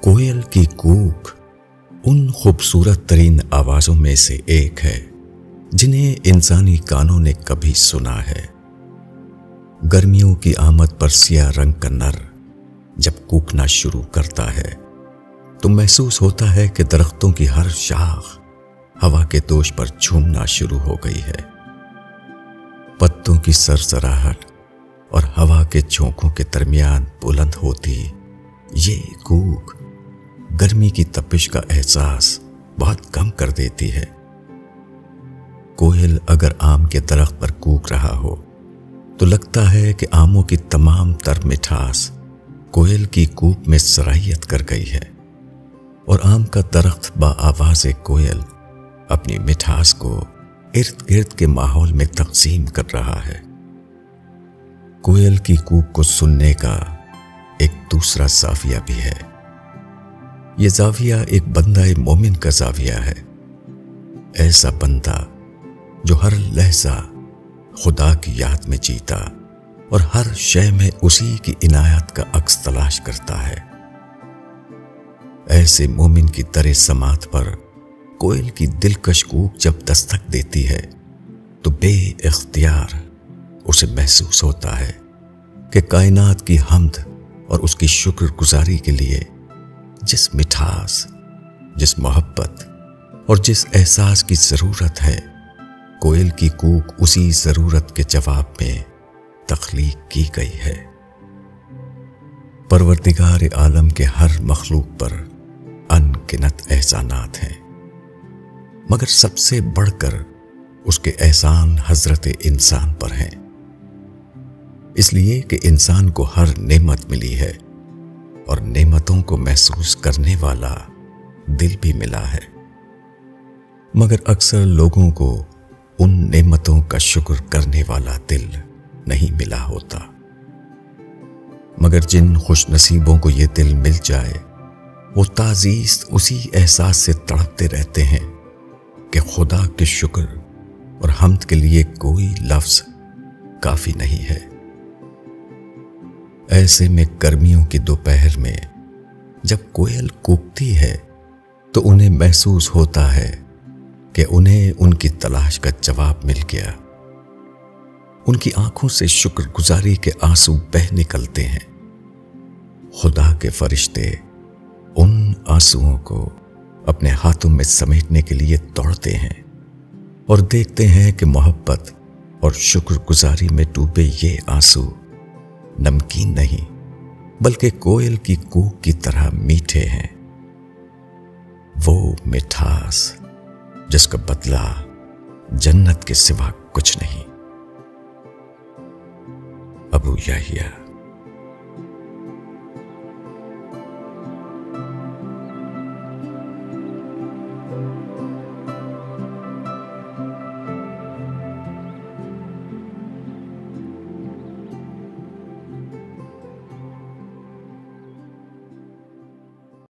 کوئل کی کوک ان خوبصورت ترین آوازوں میں سے ایک ہے جنہیں انسانی کانوں نے کبھی سنا ہے۔ گرمیوں کی آمد پر سیاہ رنگ کا نر جب کوکنا شروع کرتا ہے تو محسوس ہوتا ہے کہ درختوں کی ہر شاخ ہوا کے دوش پر جھومنا شروع ہو گئی ہے۔ پتوں کی سرسراہٹ اور ہوا کے جھونکوں کے درمیان بلند ہوتی یہ کوک گرمی کی تپش کا احساس بہت کم کر دیتی ہے۔ کوئل اگر آم کے درخت پر کوک رہا ہو تو لگتا ہے کہ آموں کی تمام تر مٹھاس کوئل کی کوک میں سرائیت کر گئی ہے اور آم کا درخت بآواز کوئل اپنی مٹھاس کو ارد گرد کے ماحول میں تقسیم کر رہا ہے۔ کوئل کی کوک کو سننے کا ایک دوسرا زاویہ بھی ہے۔ یہ زاویہ ایک بندہ مومن کا زاویہ ہے، ایسا بندہ جو ہر لحظہ خدا کی یاد میں جیتا اور ہر شے میں اسی کی عنایت کا عکس تلاش کرتا ہے۔ ایسے مومن کی در سماعت پر کوئل کی دلکش کوک جب دستک دیتی ہے تو بے اختیار اسے محسوس ہوتا ہے کہ کائنات کی حمد اور اس کی شکر گزاری کے لیے جس مٹھاس، جس محبت اور جس احساس کی ضرورت ہے، کوئل کی کوک اسی ضرورت کے جواب میں تخلیق کی گئی ہے۔ پروردگار عالم کے ہر مخلوق پر ان گنت احسانات ہیں، مگر سب سے بڑھ کر اس کے احسان حضرت انسان پر ہیں، اس لیے کہ انسان کو ہر نعمت ملی ہے اور نعمتوں کو محسوس کرنے والا دل بھی ملا ہے، مگر اکثر لوگوں کو ان نعمتوں کا شکر کرنے والا دل نہیں ملا ہوتا۔ مگر جن خوش نصیبوں کو یہ دل مل جائے وہ تازیست اسی احساس سے تڑپتے رہتے ہیں کہ خدا کے شکر اور حمد کے لیے کوئی لفظ کافی نہیں ہے۔ ایسے میں گرمیوں کی دوپہر میں جب کوئل کوکتی ہے تو انہیں محسوس ہوتا ہے کہ انہیں ان کی تلاش کا جواب مل گیا۔ ان کی آنکھوں سے شکر گزاری کے آنسو بہہ نکلتے ہیں۔ خدا کے فرشتے ان آنسوؤں کو اپنے ہاتھوں میں سمیٹنے کے لیے دوڑتے ہیں اور دیکھتے ہیں کہ محبت اور شکر گزاری میں ڈوبے یہ آنسو نمکین نہیں بلکہ کوئل کی کوک کی طرح میٹھے ہیں، وہ مٹھاس جس کا بدلہ جنت کے سوا کچھ نہیں۔ ابو یحییٰ